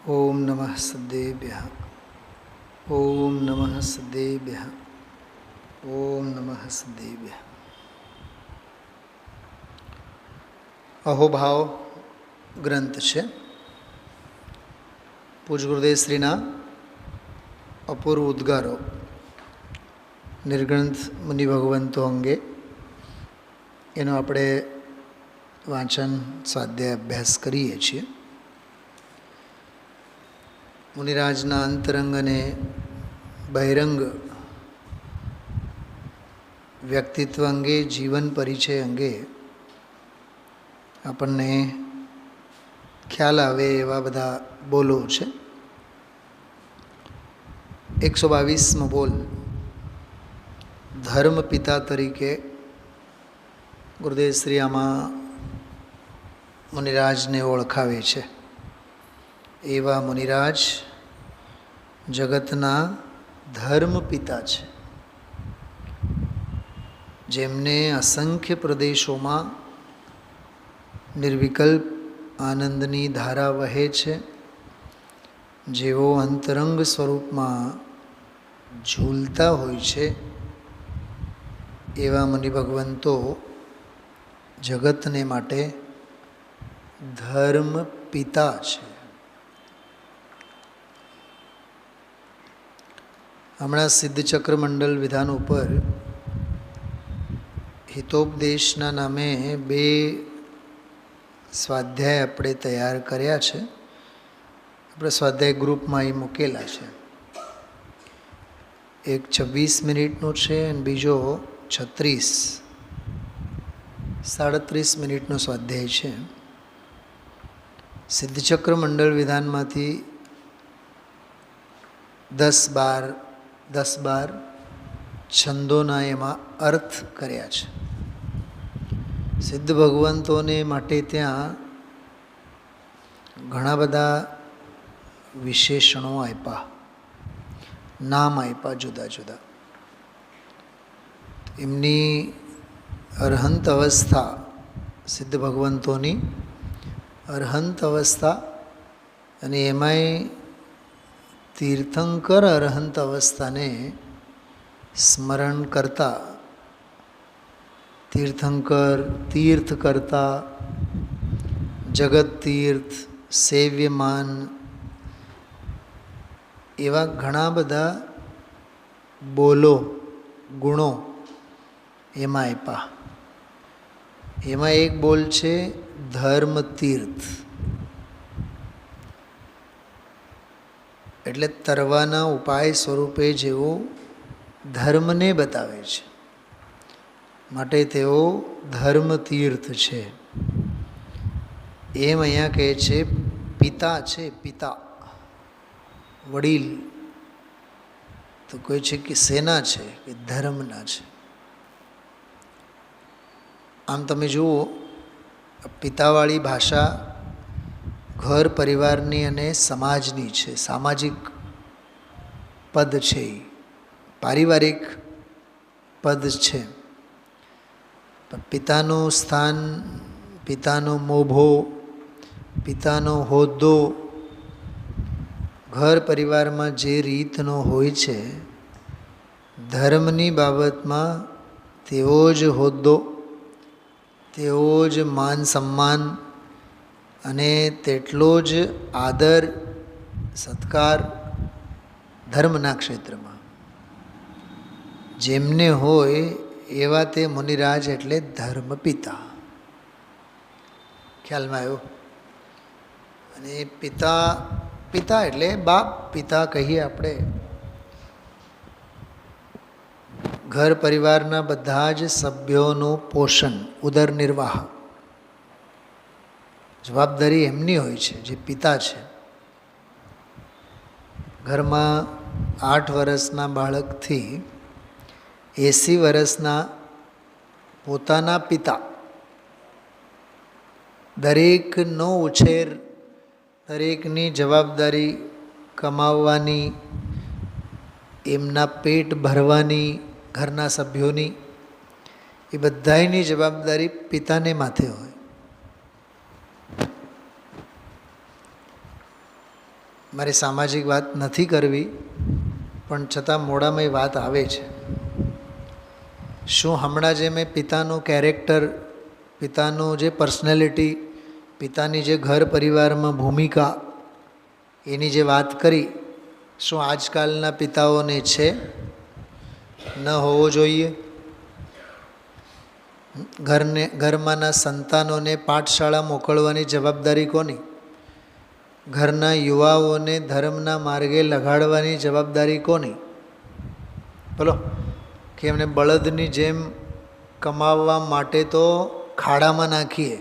ओम नमः सद्देभ्यः। ओम नमः सद्देभ्यः। ओम नमः सद्देभ्यः। अहोभाव ग्रंथ है। पूज्य गुरुदेव श्रीना अपूर्व उद्गारो निर्ग्रंथ मुनि भगवंतो अंगे एनो आपणे वाचन स्वाध्याय अभ्यास करीए छीए। मुनिराजना अंतरंग ने बहिरंग व्यक्तित्व अंगे जीवन परिचय अंगे આપણને ખ્યાલ આવે એવા બધા બોલો છે। 122મો બોલ ધર્મ પિતા તરીકે ગુરુદેવ શ્રી આમાં મુનિરાજને ઓળખાવે છે। એવા મુનિરાજ જગતના ધર્મ પિતા છે, જેમને અસંખ્ય પ્રદેશોમાં निर्विकल्प आनंदनी धारा वहे छे। जेवो अंतरंग स्वरूप में झूलता होय छे एवा मुनि भगवंतो जगतने माटे धर्म पिता छे। हमणा सिद्धचक्र मंडल विधान पर हितोपदेशना नामे बे स्वाध्याय આપણે તૈયાર કર્યા છે। આપણે સ્વાધ્યાય ગ્રુપમાં એ મૂકેલા છે। એક 26 મિનિટનો છે અને બીજો 37 મિનિટનો સ્વાધ્યાય છે। સિદ્ધચક્ર મંડળ વિધાનમાંથી 10-12 છંદોના એમાં અર્થ કર્યા છે। સિદ્ધ ભગવંતોને માટે ત્યાં ઘણા બધા વિશેષણો આપ્યા, નામ આપ્યા જુદા જુદા। એમની અરહંત અવસ્થા, સિદ્ધ ભગવંતોની અરહંત અવસ્થા અને એમાંય તીર્થંકર અરહંત અવસ્થાને સ્મરણ કરતા, तीर्थंकर, तीर्थ करता, जगत तीर्थ, सेव्यमान एवा घणा बधा बोलो गुणों एमां आप्या। एमां एक बोल छे धर्म तीर्थ, एटले तरवाना उपाय स्वरूपे जेवो धर्मने बतावे छे, માટે તેઓ ધર્મ તીર્થ છે। એમ અહીંયા કહે છે પિતા છે, પિતા વડીલ। તો કોઈ છે કે સેના છે કે ધર્મના છે। આમ તમે જુઓ, પિતાવાળી ભાષા ઘર પરિવારની અને સમાજની છે, સામાજિક પદ છે, પારિવારિક પદ છે। पितानु स्थान, पितानु मोभो, पितानो होद्दो घर परिवार में जे रीतनो होय छे, धर्मनी बाबत में तेवो ज होद्दो, तेवो ज मान सम्मान अने तेटलो ज आदर सत्कार धर्मना क्षेत्र में जेमने होय एवा ते मुनिराज एटले धर्म पिता। ख्याल में आयो? अने पिता, पिता एटले बाप, पिता कहीए आपणे। घर परिवारना बधा ज सभ्योनुं पोषण, उदर निर्वाह जवाबदारी एमनी होय छे, जे पिता छे। घर में 8 वर्षना बाळकथी 80 वर्षना पोताना पिता दरेकनो उछेर, दरेकनी जवाबदारी कमाववानी, एमना पेट भरवानी, घरना सभ्योनी, ए बधायनी जवाबदारी पिताने माथे होय। મારે સામાજિક વાત નથી કરવી, પણ છતાં મોડામાં એ વાત આવે છે. શું હમણાં જે મેં પિતાનું કેરેક્ટર, પિતાનું જે પર્સનાલિટી, પિતાની જે ઘર પરિવારમાં ભૂમિકા, એની જે વાત કરી, શું આજકાલના પિતાઓને છે? ન હોવો જોઈએ? ઘરમાંના સંતાનોને પાઠશાળા મોકલવાની જવાબદારી કોની? ઘરના યુવાઓને ધર્મના માર્ગે લગાડવાની જવાબદારી કોની? બોલો, કે એમને બળદની જેમ કમાવવા માટે તો ખાડામાં નાખીએ,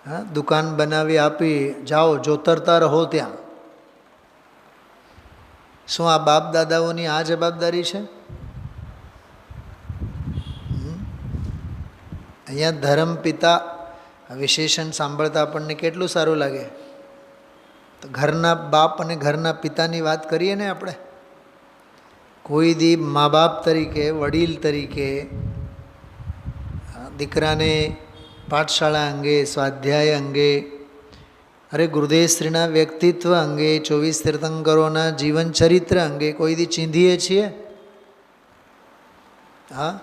હા, દુકાન બનાવી આપી, જાઓ જોતરતા રહો ત્યાં. શું આ બાપ દાદાઓની આ જવાબદારી છે? અહીંયા ધર્મ પિતા વિશેષણ સાંભળતા આપણને કેટલું સારું લાગે. તો ઘરના બાપ અને ઘરના પિતાની વાત કરીએ ને આપણે, કોઈ દી મા બાપ તરીકે, વડીલ તરીકે દીકરાને પાઠશાળા અંગે, સ્વાધ્યાય અંગે, અરે ગુરુદેવશ્રીના વ્યક્તિત્વ અંગે, 24 તીર્થંકરોના જીવન ચરિત્ર અંગે કોઈ દી ચીંધીએ છીએ? હા,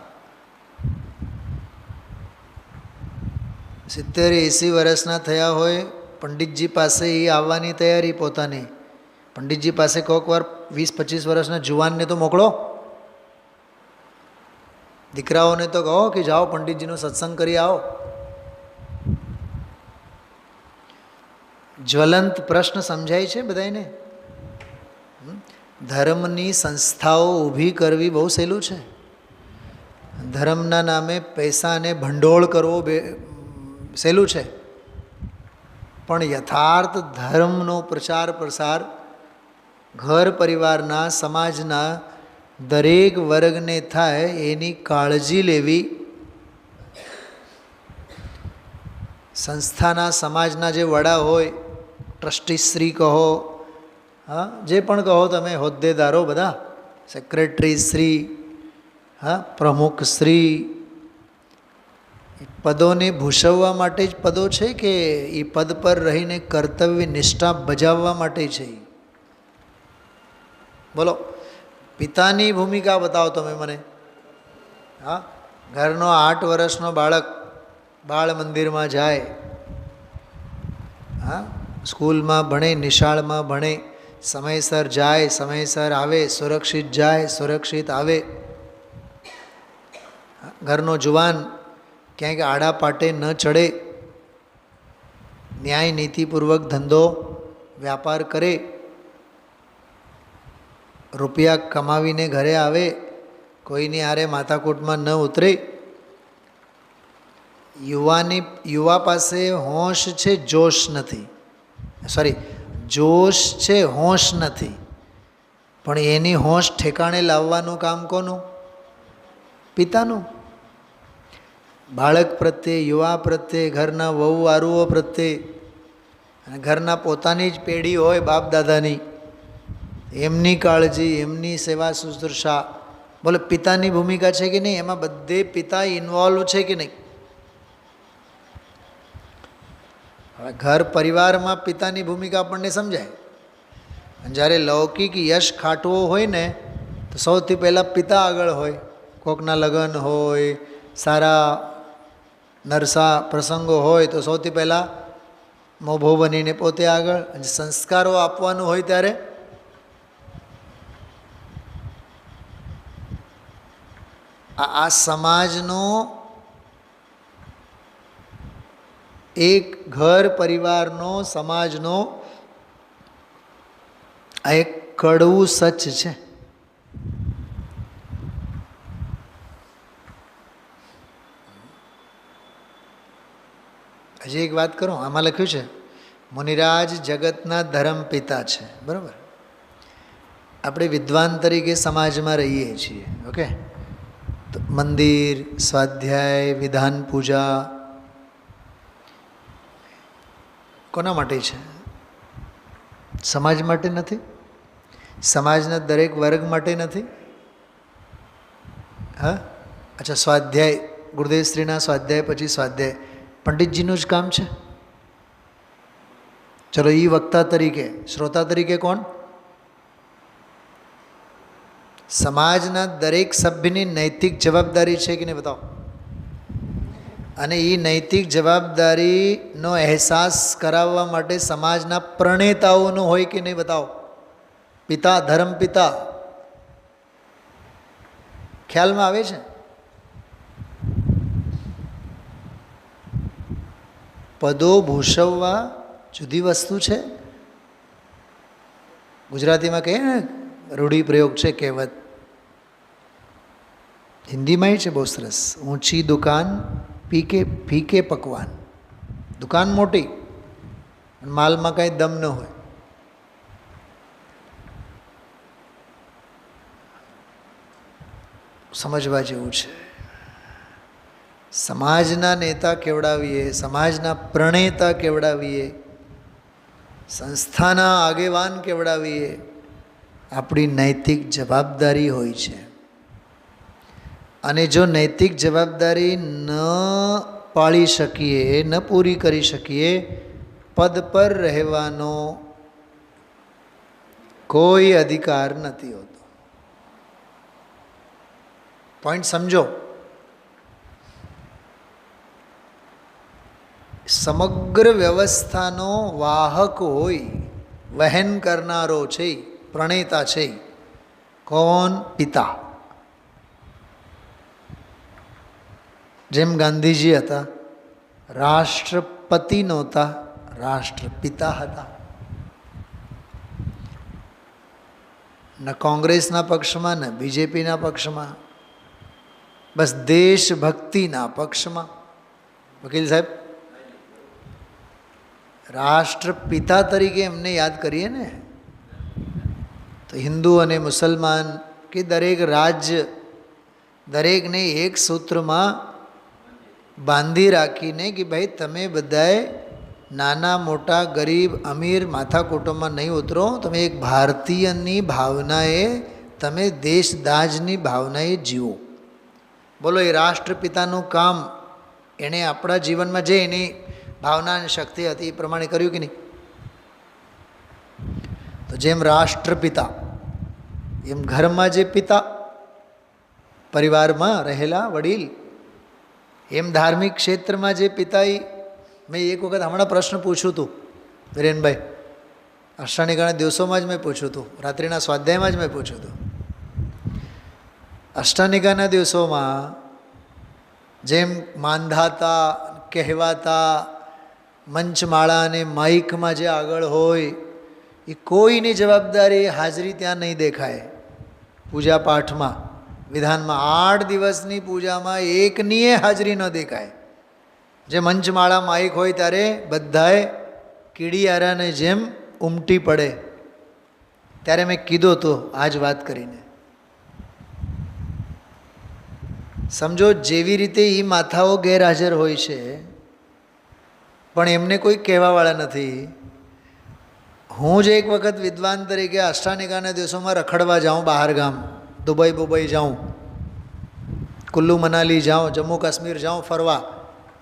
70-80 વર્ષના થયા હોય, પંડિતજી પાસે એ આવવાની તૈયારી પોતાની. પંડિતજી પાસે કોઈક વાર 20-25 વર્ષના જુવાનને તો મોકલો. દીકરાઓને તો કહો કે જાઓ પંડિતજીનો સત્સંગ કરી આવો. જ્વલંત પ્રશ્ન સમજાય છે બધાને? ધર્મની સંસ્થાઓ ઊભી કરવી બહુ સહેલું છે. ધર્મના નામે પૈસા અને ભંડોળ કરવો સહેલું છે, પણ યથાર્થ ધર્મનો પ્રચાર પ્રસાર ઘર પરિવારના, સમાજના દરેક વર્ગને થાય એની કાળજી લેવી. સંસ્થાના, સમાજના જે વડા હોય, ટ્રસ્ટીશ્રી કહો, હા, જે પણ કહો તમે, હોદ્દેદારો બધા, સેક્રેટરી શ્રી, હા, પ્રમુખ શ્રી, પદોને ભૂષવવા માટે જ પદો છે કે એ પદ પર રહીને કર્તવ્ય નિષ્ઠા બજાવવા માટે છે? બોલો, પિતાની ભૂમિકા બતાવો તમે મને. હા, ઘરનો 8 વર્ષનો બાળક બાળ મંદિરમાં જાય, હા, સ્કૂલમાં ભણે, નિશાળમાં ભણે, સમયસર જાય, સમયસર આવે, સુરક્ષિત જાય, સુરક્ષિત આવે. ઘરનો જુવાન ક્યાંક આડા પાટે ન ચડે, ન્યાય નીતિપૂર્વક ધંધો વ્યાપાર કરે, રૂપિયા કમાવીને ઘરે આવે, કોઈની હારે માથાકૂટમાં ન ઉતરે. યુવા પાસે હોશ છે, જોશ નથી. સોરી, જોશ છે, હોશ નથી. પણ એની હોશ ઠેકાણે લાવવાનું કામ કોનું? પિતાનું. બાળક પ્રત્યે, યુવા પ્રત્યે, ઘરના વહુ વારુઓ પ્રત્યે, અને ઘરના પોતાની જ પેઢી હોય બાપ દાદાની, એમની કાળજી, એમની સેવા શુશ્રૂષા. બોલે, પિતાની ભૂમિકા છે કે નહીં? એમાં બધે પિતા ઇન્વોલ્વ છે કે નહીં? હવે ઘર પરિવારમાં પિતાની ભૂમિકા આપણને સમજાય. અને જ્યારે લૌકિક યશ ખાટવો હોય ને, તો સૌથી પહેલાં પિતા આગળ હોય. કોકના લગ્ન હોય, સારા નરસા પ્રસંગો હોય, તો સૌથી પહેલાં મોભો બનીને પોતે આગળ. અને સંસ્કારો આપવાનું હોય ત્યારે આ સમાજનો, એક ઘર પરિવારનો, સમાજનો આ એક કડવું સચ છે. હજી એક વાત કરું, આમાં લખ્યું છે મુનિરાજ જગતના ધર્મ પિતા છે. બરાબર? આપણે વિદ્વાન તરીકે સમાજમાં રહીએ છીએ, ઓકે? તો મંદિર, સ્વાધ્યાય, વિધાન પૂજા કોના માટે છે? સમાજ માટે નથી? સમાજના દરેક વર્ગ માટે નથી? હા, અચ્છા, સ્વાધ્યાય, ગુરુદેવશ્રીના સ્વાધ્યાય પછી સ્વાધ્યાય પંડિતજીનું જ કામ છે? ચલો એ વક્તા તરીકે, શ્રોતા તરીકે કોણ? સમાજના દરેક સભ્યની નૈતિક જવાબદારી છે કે નહીં બતાવો. અને એ નૈતિક જવાબદારીનો અહેસાસ કરાવવા માટે સમાજના પ્રણેતાઓનું હોય કે નહીં બતાવો. પિતા, ધર્મપિતા ખ્યાલમાં આવે છે? પદો ભૂષવવા જુદી વસ્તુ છે. ગુજરાતીમાં કહે ને રૂઢિપ્રયોગ છે, કહેવત. હિન્દીમાં છે બહુ સરસ, ઊંચી દુકાન ફીકે પકવાન. દુકાન મોટી, માલમાં કાંઈ દમ ન હોય. સમજવા જેવું છે. સમાજના નેતા કેવડાવીએ, સમાજના પ્રણેતા કેવડાવીએ, સંસ્થાના આગેવાન કેવડાવીએ, આપણી નૈતિક જવાબદારી હોય છે. અને જો નૈતિક જવાબદારી ન પાળી શકીએ, ન પૂરી કરી શકીએ, પદ પર રહેવાનો કોઈ અધિકાર નથી હોતો. પોઈન્ટ સમજો. સમગ્ર વ્યવસ્થાનો વાહક હોય, વહન કરનારો છે, પ્રણેતા છે. કોણ? પિતા. જેમ ગાંધીજી હતા, રાષ્ટ્રપતિ નહોતા, રાષ્ટ્રપિતા હતા. ન કોંગ્રેસના પક્ષમાં, ન બીજેપીના પક્ષમાં, બસ દેશભક્તિના પક્ષમાં. વકીલ સાહેબ, રાષ્ટ્રપિતા તરીકે એમને યાદ કરીએ ને, તો હિન્દુ અને મુસલમાન કે દરેક રાજ્ય, દરેકને એક સૂત્રમાં બાંધી રાખીને કે ભાઈ તમે બધાએ નાના મોટા ગરીબ અમીર માથાકૂટોમાં નહીં ઉતરો, તમે એક ભારતીયની ભાવનાએ, તમે દેશદાજની ભાવનાએ જીવો. બોલો, એ રાષ્ટ્રપિતાનું કામ એણે આપણા જીવનમાં જે એની ભાવના અને શક્તિ હતી એ પ્રમાણે કર્યું કે નહીં? તો જેમ રાષ્ટ્રપિતા, એમ ઘરમાં જે પિતા, પરિવારમાં રહેલા વડીલ, એમ ધાર્મિક ક્ષેત્રમાં જે પિતા. મેં એક વખત હમણાં પ્રશ્ન પૂછ્યું હતું વિરેનભાઈ, અષ્ટાનિકાના દિવસોમાં જ મેં પૂછ્યું હતું, રાત્રિના સ્વાધ્યાયમાં જ મેં પૂછ્યું હતું. અષ્ટાનિકાના દિવસોમાં જેમ માંધાતા, કહેવાતા, મંચમાળા અને માઇકમાં જે આગળ હોય, એ કોઈની જવાબદારી હાજરી ત્યાં નહીં દેખાય. પૂજા પાઠમાં, વિધાનમાં 8 દિવસની પૂજામાં એકનીએ હાજરી ન દેખાય. જે મંચમાળા માઇક હોય ત્યારે બધાએ કીડિયારાને જેમ ઉમટી પડે. ત્યારે મેં કીધો તો આ જ વાત કરીને, સમજો જેવી રીતે એ માથાઓ ગેરહાજર હોય છે, પણ એમને કોઈ કહેવાવાળા નથી. હું જ એક વખત વિદ્વાન તરીકે અષ્ટાનિકાના દિવસોમાં રખડવા જાઉં, બહાર ગામ, દુબઈ જાઉં, કુલ્લુ મનાલી જાઉં, જમ્મુ કાશ્મીર જાઉં ફરવા.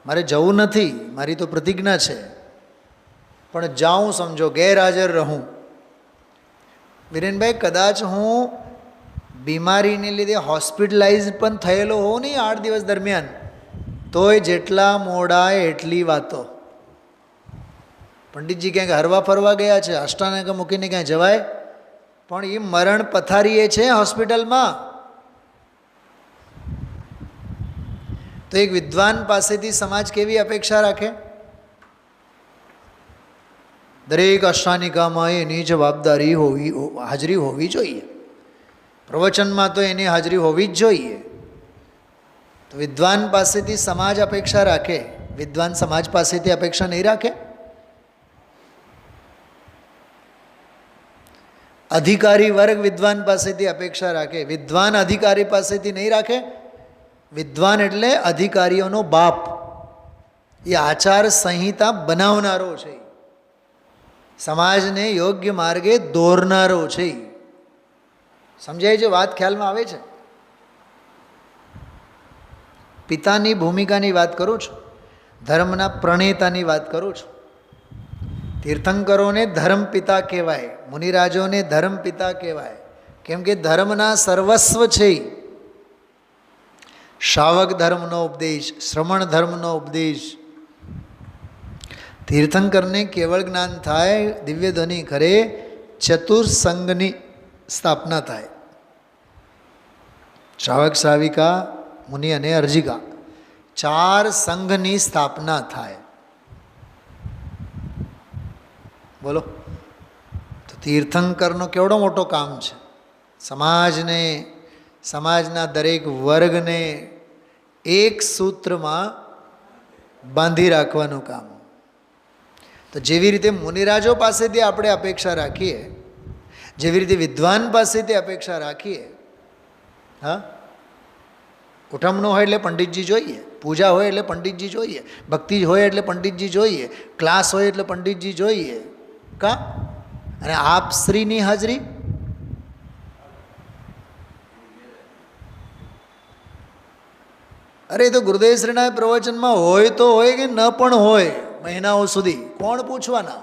મારે જવું નથી, મારી તો પ્રતિજ્ઞા છે, પણ જાઉં, સમજો ગેરહાજર રહું. વિરેનભાઈ, કદાચ હું બીમારીને લીધે હોસ્પિટલાઇઝ પણ થયેલો હોઉં નહીં 8 દિવસ દરમિયાન, તોય જેટલા મોડા એટલી વાતો. પંડિતજી ક્યાંક હરવા ફરવા ગયા છે, અષ્ટાંગ મૂકીને ક્યાંય જવાય? પણ એ મરણ પથારીએ છે હોસ્પિટલમાં. તો એક વિદ્વાન પાસેથી સમાજ કેવી અપેક્ષા રાખે? દરેક અષ્ટાનિકામાં એની જવાબદારી હોવી, હાજરી હોવી જોઈએ. પ્રવચનમાં તો એની હાજરી હોવી જ જોઈએ. તો વિદ્વાન પાસેથી સમાજ અપેક્ષા રાખે, વિદ્વાન સમાજ પાસેથી અપેક્ષા નહીં રાખે? અધિકારી વર્ગ વિદ્વાન પાસેથી અપેક્ષા રાખે, વિદ્વાન અધિકારી પાસેથી નહીં રાખે? વિદ્વાન એટલે અધિકારીઓનો બાપ, એ આચાર સંહિતા બનાવનારો છે, સમાજને યોગ્ય માર્ગે દોરનારો છે. સમજાય છે વાત? ખ્યાલમાં આવે છે? પિતાની ભૂમિકાની વાત કરું છું, ધર્મના પ્રણેતાની વાત કરું છું. તીર્થંકરોને ધર્મ પિતા કહેવાય, મુનિરાજોને ધર્મ પિતા કહેવાય, કેમ કે ધર્મના સર્વસ્વ છે. શ્રાવક ધર્મનો ઉપદેશ, શ્રમણ ધર્મનો ઉપદેશ. તીર્થંકરને કેવળ જ્ઞાન થાય, દિવ્ય ધ્વનિ કરે, ચતુર્સંગની સ્થાપના થાય. શ્રાવક શ્રાવિકા, મુનિ અને અર્જિકા, 4 સંઘની સ્થાપના થાય. બોલો, તો તીર્થંકરનો કેવડો મોટો કામ છે. સમાજને, સમાજના દરેક વર્ગને એક સૂત્રમાં બાંધી રાખવાનું કામ. તો જેવી રીતે મુનિરાજો પાસેથી આપણે અપેક્ષા રાખીએ, જેવી રીતે વિદ્વાન પાસેથી અપેક્ષા રાખીએ, હા, ઉઠમણું હોય એટલે પંડિતજી જોઈએ, પૂજા હોય એટલે પંડિતજી જોઈએ, ભક્તિ હોય એટલે પંડિતજી જોઈએ, ક્લાસ હોય એટલે પંડિતજી જોઈએ. કા અને આપ શ્રીની હાજરી, અરે તો ગુરુદેવશ્રીના પ્રવચનમાં હોય તો હોય કે ન પણ હોય, મહિનાઓ સુધી કોણ પૂછવાના?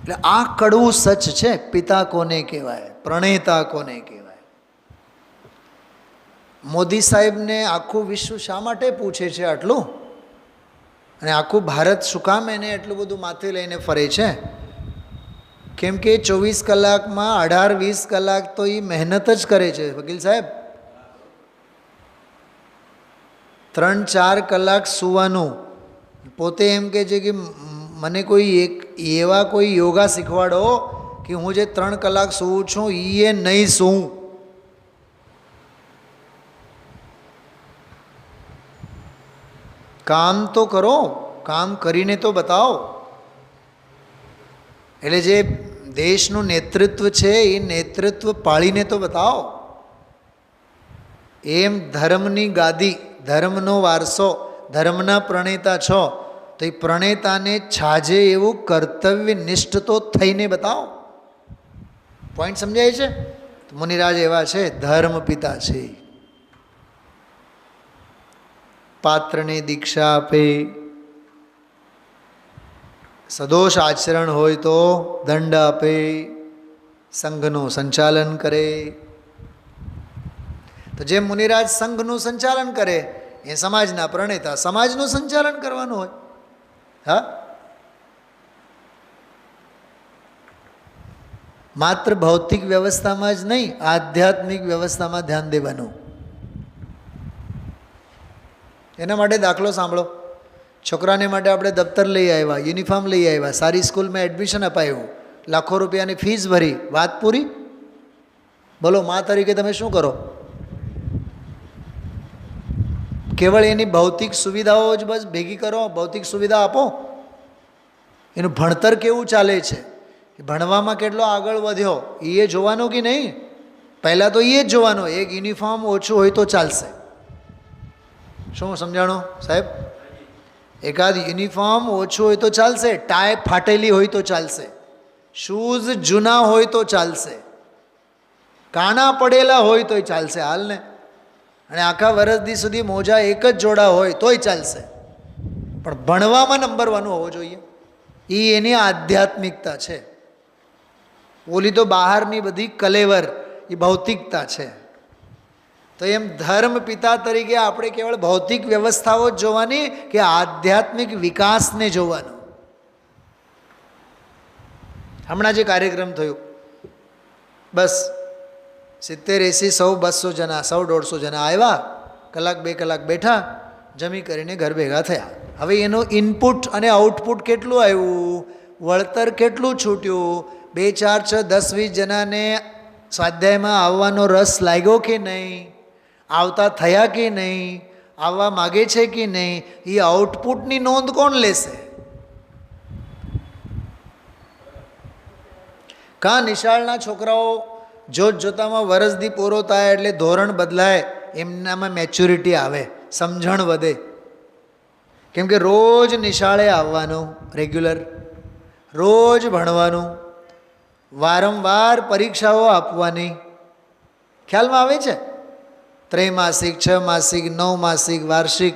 એટલે આ કડવું સચ છે. પિતા કોને કહેવાય, પ્રણેતા કોને કહેવાય? મોદી સાહેબને આખું વિશ્વ શા માટે પૂછે છે આટલું? અને આખું ભારત શું કામ એને એટલું બધું માથે લઈને ફરે છે? કેમ કે 24 કલાકમાં 18-20 કલાક તો એ મહેનત જ કરે છે વકીલ સાહેબ. 3-4 કલાક સૂવાનું. પોતે એમ કહે છે કે મને કોઈ એક એવા કોઈ યોગા શીખવાડો કે હું જે 3 કલાક સૂવું છું એ નહીં સૂવું. કામ તો કરો, કામ કરીને તો બતાવો. એટલે જે દેશનું નેતૃત્વ છે એ નેતૃત્વ પાળીને તો બતાવો. એમ ધર્મની ગાદી, ધર્મનો વારસો, ધર્મના પ્રણેતા છો તો એ પ્રણેતાને છાજે એવું કર્તવ્યનિષ્ઠ તો થઈને બતાવો. પોઈન્ટ સમજાય છે? મુનિરાજ એવા છે, ધર્મ પિતા છે. પાત્રને દીક્ષા આપે, સદોષ આચરણ હોય તો દંડ આપે, સંઘનું સંચાલન કરે. તો જે મુનિરાજ સંઘનું સંચાલન કરે એ સમાજના પ્રણેતા સમાજનું સંચાલન કરવાનું હોય. હા, માત્ર ભૌતિક વ્યવસ્થામાં જ નહીં, આધ્યાત્મિક વ્યવસ્થામાં ધ્યાન દેવાનું. એના માટે દાખલો સાંભળો. છોકરાને માટે આપણે દફતર લઈ આવ્યા, યુનિફોર્મ લઈ આવ્યા, સારી સ્કૂલમાં એડમિશન અપાયું, લાખો રૂપિયાની ફીસ ભરી, વાત પૂરી? બોલો, મા તરીકે તમે શું કરો? કેવળ એની ભૌતિક સુવિધાઓ જ બસ ભેગી કરો, ભૌતિક સુવિધા આપો. એનું ભણતર કેવું ચાલે છે, ભણવામાં કેટલો આગળ વધ્યો એ જોવાનું કે નહીં? પહેલાં તો એ જ જોવાનું. એક યુનિફોર્મ ઓછું હોય તો ચાલશે. શું સમજાણો સાહેબ? એકાદ યુનિફોર્મ ઓછું હોય તો ચાલશે, ટાઈ ફાટેલી હોય તો ચાલશે, શૂઝ જૂના હોય તો ચાલશે, કાણા પડેલા હોય તોય ચાલશે, હાલ ને. અને આખા વર્ષ સુધી મોજા એક જ જોડા હોય તોય ચાલશે, પણ ભણવામાં નંબર 1 હોવો જોઈએ. એ એની આધ્યાત્મિકતા છે. ઓલી તો બહારની બધી કલેવર, એ ભૌતિકતા છે. તો એમ ધર્મ પિતા તરીકે આપણે કેવળ ભૌતિક વ્યવસ્થાઓ જ જોવાની કે આધ્યાત્મિક વિકાસને જોવાનો? હમણાં જે કાર્યક્રમ થયો, બસ 70-80 100-200 જણા, 100-150 જણા આવ્યા, કલાક 2 કલાક બેઠા, જમી કરીને ઘર ભેગા થયા. હવે એનું ઇનપુટ અને આઉટપુટ કેટલું આવ્યું, વળતર કેટલું છૂટ્યું? 2, 4, 6, 10, 20 જણાને સ્વાધ્યાયમાં આવવાનો રસ લાગ્યો કે નહીં? આવતા થયા કે નહીં? આવવા માગે છે કે નહીં? એ આઉટપુટની નોંધ કોણ લેશે? કાં નિશાળના છોકરાઓ જોત જોતામાં વરસદી પૂરો થાય એટલે ધોરણ બદલાય, એમનામાં મેચ્યોરિટી આવે, સમજણ વધે. કેમ કે રોજ નિશાળે આવવાનું, રેગ્યુલર, રોજ ભણવાનું, વારંવાર પરીક્ષાઓ આપવાની. ખ્યાલમાં આવે છે? 3 માસિક, 6 માસિક, 9 માસિક, વાર્ષિક,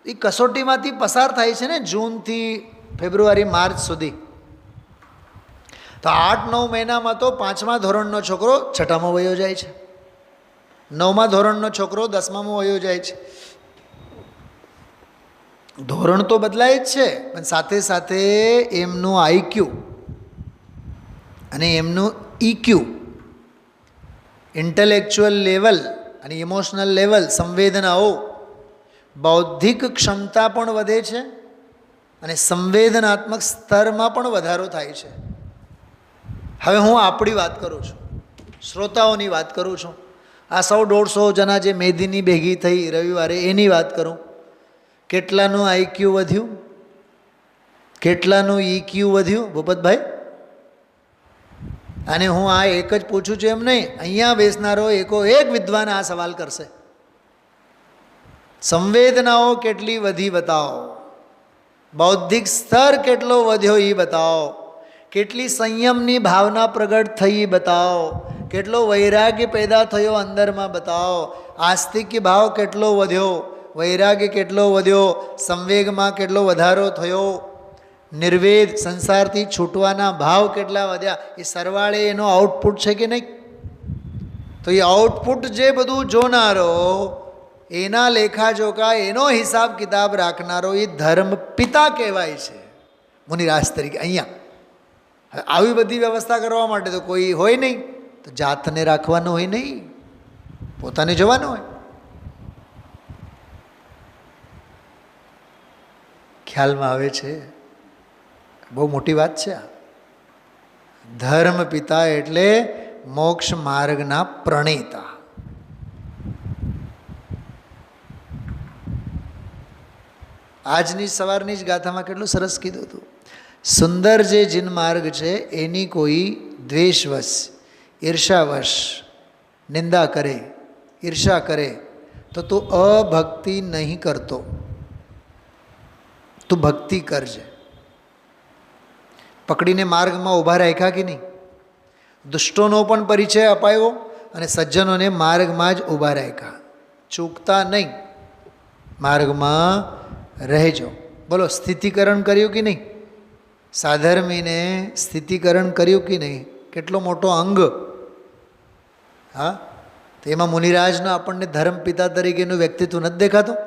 એ કસોટીમાંથી પસાર થાય છે ને જૂનથી ફેબ્રુઆરી માર્ચ સુધી. તો 8-9 મહિનામાં તો 5મા ધોરણનો છોકરો 6ઠામાં વયો જાય છે, 9મા ધોરણનો છોકરો 10મામાં વયો જાય છે. ધોરણ તો બદલાય જ છે, પણ સાથે સાથે એમનું આઈક્યુ અને એમનું ઇક્યુ, ઇન્ટેલેક્ચ્યુઅલ લેવલ અને ઇમોશનલ લેવલ, સંવેદનાઓ, બૌદ્ધિક ક્ષમતા પણ વધે છે અને સંવેદનાત્મક સ્તરમાં પણ વધારો થાય છે. હવે હું આપણી વાત કરું છું, શ્રોતાઓની વાત કરું છું. આ 100-150 જણા જે મેદીની ભેગી થઈ રવિવારે એની વાત કરું. કેટલાનું આઈક્યુ વધ્યું, કેટલાનું ઇક્યુ વધ્યું ભૂપતભાઈ? અને હું આ એક જ પૂછું છું એમ નહીં, અહીંયા બેસનારો એક વિદ્વાન આ સવાલ કરશે. સંવેદનાઓ કેટલી વધી બતાવો, બૌદ્ધિક સ્તર કેટલો વધ્યો એ બતાવો, કેટલી સંયમની ભાવના પ્રગટ થઈ બતાવો, કેટલો વૈરાગ્ય પેદા થયો અંદરમાં બતાવો, આસ્તિક્ય ભાવ કેટલો વધ્યો, વૈરાગ્ય કેટલો વધ્યો, સંવેગમાં કેટલો વધારો થયો, નિર્વેદ સંસારથી છૂટવાના ભાવ કેટલા વધ્યા, એ સરવાળે એનો આઉટપુટ છે કે નહીં? તો એ આઉટપુટ જે બધું જોનારો, એના લેખાજોખા, એનો હિસાબ કિતાબ રાખનારો એ ધર્મ પિતા કહેવાય છે મુનિરાજ તરીકે. અહીંયા આવી બધી વ્યવસ્થા કરવા માટે તો કોઈ હોય નહીં, તો જાતને રાખવાનું હોય નહીં, પોતાને જવાનું હોય. ખ્યાલમાં આવે છે? બહુ મોટી વાત છે આ. ધર્મ પિતા એટલે મોક્ષ માર્ગના પ્રણેતા. આજની સવારની જ ગાથામાં કેટલું સરસ કીધું હતું. સુંદર જે જીન માર્ગ છે એની કોઈ દ્વેષવશ, ઈર્ષાવશ નિંદા કરે, ઈર્ષા કરે તો તું અભક્તિ નહીં કરતો, તું ભક્તિ કરજે. પકડીને માર્ગમાં ઊભા રાખ્યા કે નહીં? દુષ્ટોનો પણ પરિચય અપાયો અને સજ્જનોને માર્ગમાં જ ઊભા રાખ્યા. ચૂકતા નહીં, માર્ગમાં રહેજો. બોલો, સ્થિતિકરણ કર્યું કે નહીં? સાધર્મીને સ્થિતિકરણ કર્યું કે નહીં? કેટલો મોટો અંગ. હા, તો એમાં મુનિરાજનો આપણને ધર્મપિતા તરીકેનું વ્યક્તિત્વ નથી દેખાતું?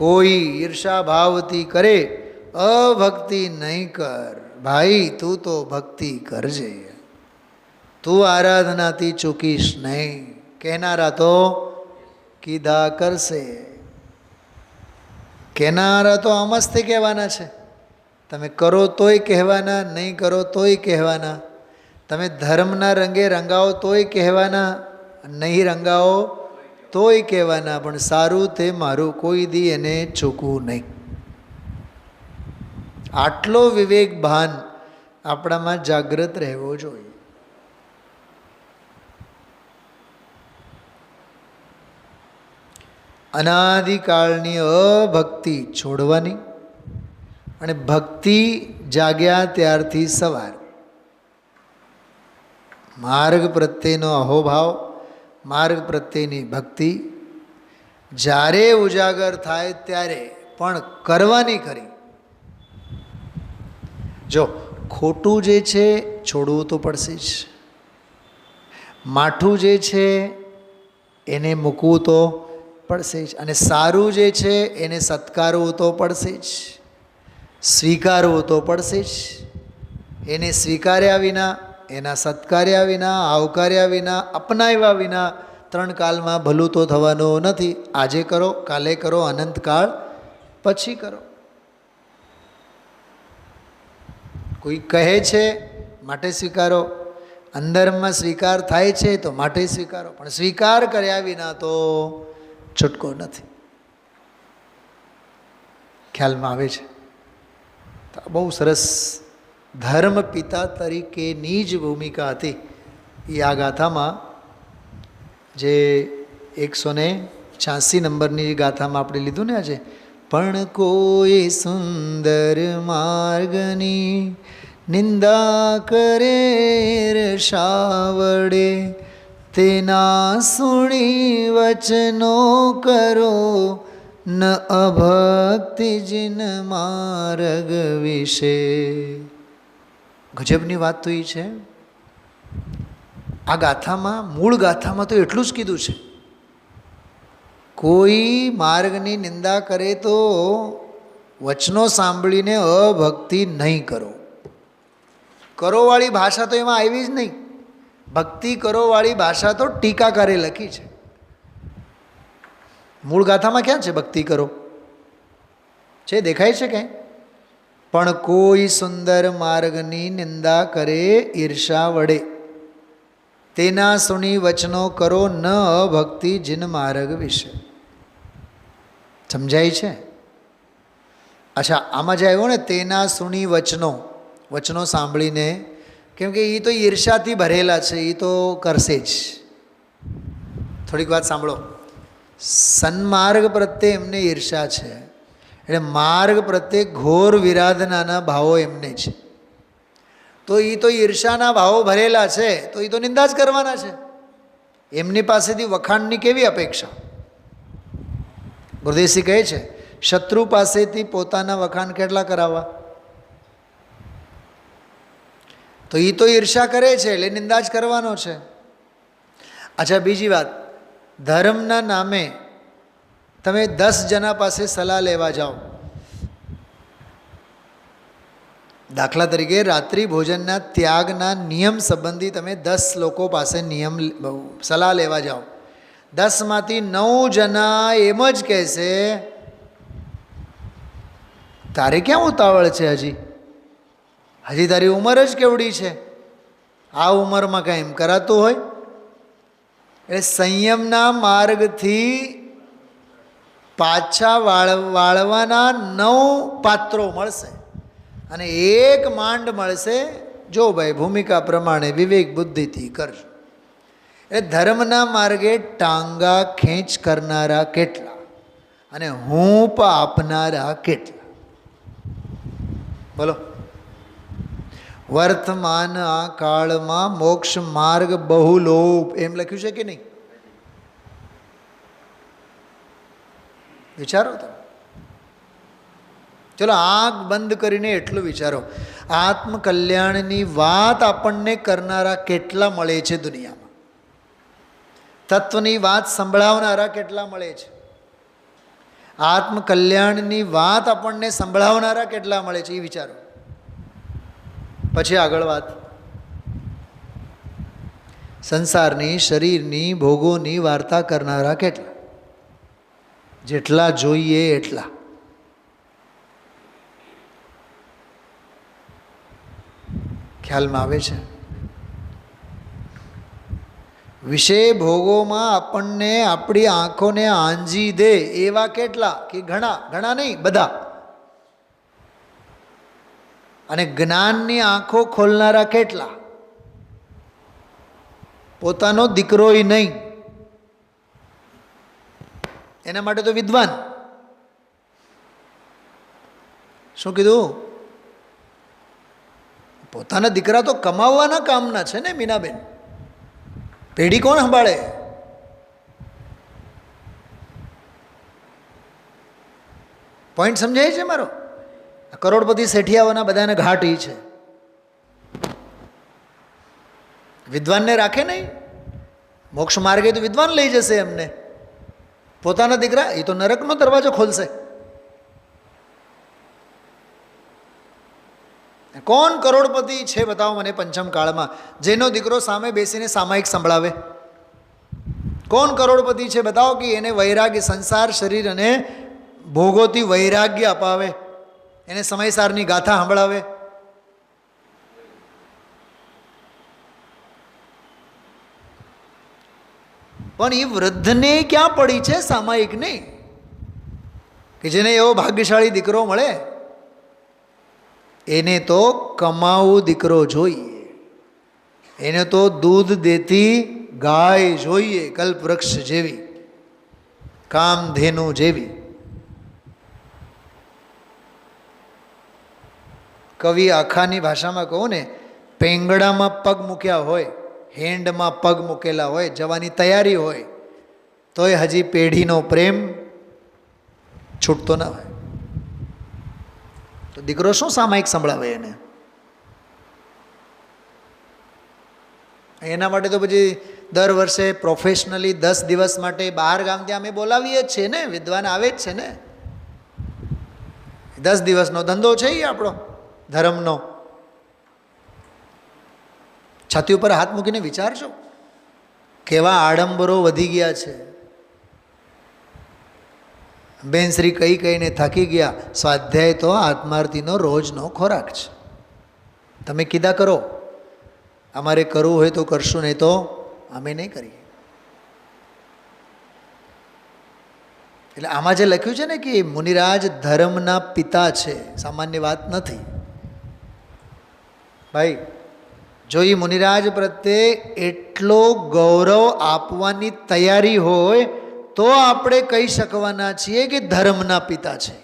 કોઈ ઈર્ષા ભાવથી કરે, અભક્તિ નહીં કર. ભાઈ તું તો ભક્તિ કરજે, તું આરાધનાથી ચૂકીશ નહીં. કહેનારા તો કીધા કરશે. કહેનારા તો અમસ્તે કહેવાના છે. તમે કરો તોય કહેવાના, નહીં કરો તોય કહેવાના. તમે ધર્મના રંગે રંગાવો તોય કહેવાના, નહીં રંગાવો તોય કહેવાના. પણ સારું તે મારું, કોઈ દી એને ચૂકવું નહીં. આટલો વિવેક ભાન આપણામાં જાગૃત રહેવો જોઈએ. અનાદિકાળની અભક્તિ છોડવાની અને ભક્તિ જાગ્યા ત્યારથી સવાર. માર્ગ પ્રત્યેનો અહોભાવ, માર્ગ પ્રત્યેની ભક્તિ જ્યારે ઉજાગર થાય ત્યારે પણ કરવાની ખરી. જો ખોટું જે છે છોડવું તો પડશે જ, માઠું જે છે એને મૂકવું તો પડશે જ, અને સારું જે છે એને સત્કારવું તો પડશે જ, સ્વીકારવું તો પડશે જ. એને સ્વીકાર્યા વિના, એના સત્કાર્યા વિના, આવકાર્યા વિના, અપનાવ્યા વિના 3 કાલમાં ભલું તો થવાનું નથી. આજે કરો, કાલે કરો, અનંતકાળ પછી કરો. કોઈ કહે છે માટે સ્વીકારો, અંદરમાં સ્વીકાર થાય છે તો માટે સ્વીકારો, પણ સ્વીકાર કર્યા વિના તો છૂટકો નથી. ખ્યાલમાં આવે છે? તો બહુ સરસ ધર્મ પિતા તરીકેની જ ભૂમિકા હતી એ આ ગાથામાં. જે 186 નંબરની ગાથામાં આપણે લીધું ને આજે, પણ કોઈ સુંદર માર્ગની નિંદા કરે ઈર્ષા વડે, તેના સુણી વચનો કરો, ન અભક્તિ જીન માર્ગ વિશે. ગજબની વાત તો એ છે. આ ગાથામાં, મૂળ ગાથામાં તો એટલું જ કીધું છે, કોઈ માર્ગની નિંદા કરે તો વચનો સાંભળીને અભક્તિ નહીં કરો. કરોવાળી ભાષા તો એમાં આવી જ નહીં. ભક્તિ કરોવાળી ભાષા તો ટીકાકારે લખી છે. મૂળ ગાથામાં ક્યાં છે ભક્તિ કરો? છે, દેખાય છે ક્યાંય? પણ કોઈ સુંદર માર્ગની નિંદા કરે ઈર્ષા વડે, તેના સુણી વચનો કરો, ન ભક્તિ જીન માર્ગ વિશે. સમજાય છે? અચ્છા, આમાં જે આવ્યો ને તેના સુણી વચનો, વચનો સાંભળીને, કેમ કે એ તો ઈર્ષાથી ભરેલા છે, એ તો કરશે જ. થોડીક વાત સાંભળો. સન્માર્ગ પ્રત્યે એમને ઈર્ષા છે, એટલે માર્ગ પ્રત્યે ઘોર વિરાધનાના ભાવો એમને છે. તો એ તો ઈર્ષાના ભાવો ભરેલા છે, તો એ તો નિંદા જ કરવાના છે. એમની પાસેથી વખાણની કેવી અપેક્ષા? ગુરુદેવસિંહ કહે છે, શત્રુ પાસેથી પોતાના વખાણ કેટલા કરાવવા? તો એ તો ઈર્ષા કરે છે, એટલે નિંદા જ કરવાનો છે. અચ્છા, બીજી વાત, ધર્મના નામે તમે 10 જણા પાસે સલાહ લેવા જાઓ. દાખલા તરીકે રાત્રિ ભોજનના ત્યાગના નિયમ સંબંધી તમે 10 લોકો પાસે સલાહ લેવા જાઓ. 10માંથી 9 જણા એમ જ કહેશે, તારે ક્યાં ઉતાવળ છે? હજી તારી ઉંમર જ કેવડી છે, આ ઉંમરમાં કાંઈ એમ કરાતું હોય? એટલે સંયમના માર્ગથી પાછા વાળવાના 9 પાત્રો મળશે અને 1 માંડ મળશે. જો ભાઈ, ભૂમિકા પ્રમાણે વિવેક બુદ્ધિથી કરજો. એટલે ધર્મના માર્ગે ટાંગા ખેંચ કરનારા કેટલા અને હૂંપ આપનારા કેટલા? બોલો. વર્તમાન આ કાળમાં મોક્ષ માર્ગ બહુલોપ એમ લખ્યું છે કે નહીં? વિચારો તમે. ચલો, આંખ બંધ કરીને એટલું વિચારો, આત્મકલ્યાણની વાત આપણને કરનારા કેટલા મળે છે દુનિયામાં? તત્વની વાત સંભળાવનારા કેટલા મળે છે? આત્મકલ્યાણની વાત આપણને સંભળાવનારા કેટલા મળે છે? એ વિચારો. પછી આગળ વાત. સંસારની, શરીરની, ભોગોની વાર્તા કરનારા કેટલા? જેટલા જોઈએ એટલા. ખ્યાલમાં આવે છે? વિષય ભોગોમાં આપણને આપણી આંખોને આંજી દે એવા કેટલા? કે ઘણા? ઘણા નહીં, બધા. અને જ્ઞાનની આંખો ખોલનારા કેટલા? પોતાનો દીકરોય નહીં, એના માટે તો વિદ્વાન. શું કીધું? પોતાના દીકરા તો કમાવવાના કામના છે ને મીનાબેન. પેઢી કોણ સંભાળે? પોઈન્ટ સમજાય છે મારો? કરોડપતિ શેઠિયાઓના બધાને ઘાટ એ છે. વિદ્વાનને રાખે નહીં. મોક્ષ માર્ગે તો વિદ્વાન લઈ જશે એમને. પોતાના દીકરા એ તો નરકનો દરવાજો ખોલશે. કોણ કરોડપતિ છે બતાવો મને પંચમ કાળમાં જેનો દીકરો સામે બેસીને સામાયિક સંભળાવે? કોણ કરોડપતિ છે બતાવો કે એને વૈરાગ્ય, સંસાર, શરીર અને ભોગોથી વૈરાગ્ય અપાવે, એને સમયસારની ગાથા સંભળાવે? પણ એ વૃદ્ધને ક્યાં પડી છે સામાયિકની કે જેને એવો ભાગ્યશાળી દીકરો મળે? એને તો કમાવું દીકરો જોઈએ, એને તો દૂધ દેતી ગાય જોઈએ, કલ્પવૃક્ષ જેવી, કામધેનુ જેવી. કવિ આખાની ભાષામાં કહું ને, પેંગડામાં પગ મૂક્યા હોય હેન્ડમાં પગ મૂકેલા હોય, જવાની તૈયારી હોય, તોય હજી પેઢીનો પ્રેમ છૂટતો ના હોય. તો દીકરો શું સામાયિક સંભળાવે એને? એના માટે તો પછી દર વર્ષે પ્રોફેશનલી 10 દિવસ માટે બહાર ગામથી અમે બોલાવીએ જ છીએ ને, વિદ્વાન આવે જ છે ને. 10 દિવસનો ધંધો છે એ આપણો ધર્મનો. છાતી ઉપર હાથ મૂકીને વિચારજો કેવા આડંબરો વધી ગયા છે. બેન શ્રી કઈ કહીને થાકી ગયા, સ્વાધ્યાય તો આત્માર્થીનો રોજનો ખોરાક છે. તમે કીધા કરો, અમારે કરવું હોય તો કરશું, નહીં તો અમે નહીં કરીએ. એટલે આમાં જે લખ્યું છે ને કે મુનિરાજ ધર્મના પિતા છે, સામાન્ય વાત નથી ભાઈ. જો એ મુનિરાજ પ્રત્યે એટલો ગૌરવ આપવાની તૈયારી હોય તો આપણે કહી શકવાના છીએ કે ધર્મના પિતા છે.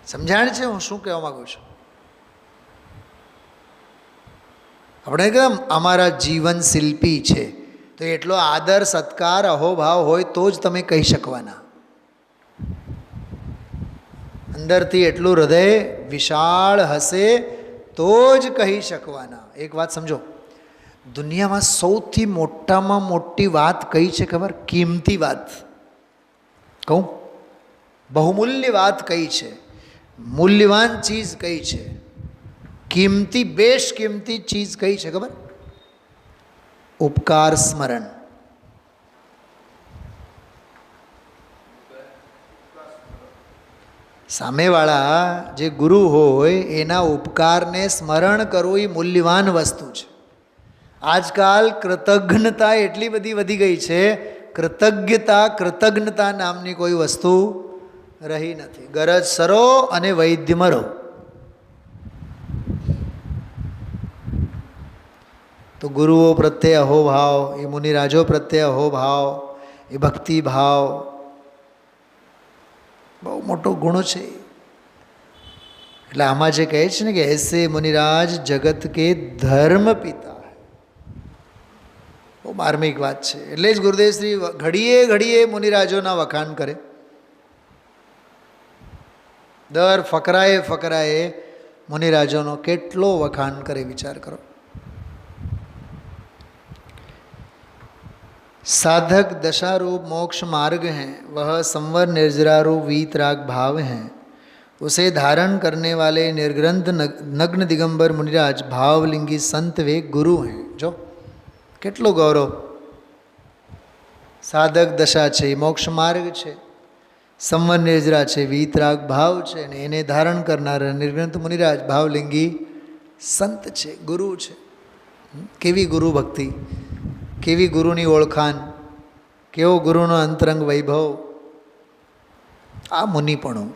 સમજાણ છે હું શું કહેવા માગું છું? આપણે કેમ અમારા જીવન શિલ્પી છે, તો એટલો આદર સત્કાર અહોભાવ હોય તો જ તમે કહી શકવાના. અંદરથી એટલું હૃદય વિશાળ હશે તો જ કહી શકવાના. એક વાત સમજો, દુનિયામાં સૌથી મોટામાં મોટી વાત કઈ છે ખબર? કિંમતી વાત કહું, બહુમૂલ્ય વાત કઈ છે? મૂલ્યવાન ચીજ કઈ છે? કિંમતી બેશ કિંમતી ચીજ કઈ છે ખબર? ઉપકાર સ્મરણ. સામેવાળા જે ગુરુ હોય એના ઉપકારને સ્મરણ કરવું એ મૂલ્યવાન વસ્તુ છે. આજકાલ કૃતજ્ઞતા એટલી બધી વધી ગઈ છે, કૃતજ્ઞતા નામની કોઈ વસ્તુ રહી નથી. ગરજ સરો અને વૈદ્ય મરો. તો ગુરુઓ પ્રત્યે અહોભાવ, એ મુનિરાજો પ્રત્યે અહોભાવ, એ ભક્તિભાવ બહુ મોટો ગુણ છે. એટલે આમાં જે કહે છે ને કે એસે મુનિરાજ જગત કે ધર્મ પિતા, બહુ માર્મિક વાત છે. એટલે જ ગુરુદેવ શ્રી ઘડીએ ઘડીએ મુનિરાજોના વખાણ કરે. દર ફકરાએ મુનિરાજોનો કેટલો વખાણ કરે, વિચાર કરો. साधक दशा रूप मोक्ष मार्ग हैं, वह संवर निर्जरा रूप वीतराग भाव हैं, उसे धारण करने वाले निर्ग्रंथ नग्न दिगंबर मुनिराज भावलिंगी संत वे गुरु हैं. जो કેટલો ગૌરવ! સાધક દશા છે, મોક્ષ માર્ગ છે, સંવર નિર્જરા છે, વીતરાગ ભાવ છે, અને એને ધારણ કરનારા નિર્ગ્રંથ મુનિરાજ ભાવલિંગી સંત છે, ગુરુ છે. કેવી ગુરુ ભક્તિ, કેવી ગુરુની ઓળખાણ, કેવો ગુરુનો અંતરંગ વૈભવ! આ મુનિપણું,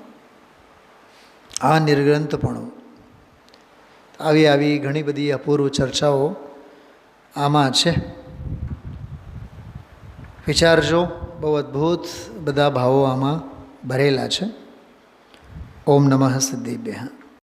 આ નિર્ગ્રંથપણું. આવી ઘણી બધી અપૂર્વ ચર્ચાઓ આમાં છે. વિચારજો, બહુ અદ્ભુત બધા ભાવો આમાં ભરેલા છે. ઓમ નમઃ સિદ્ધિભ્યઃ.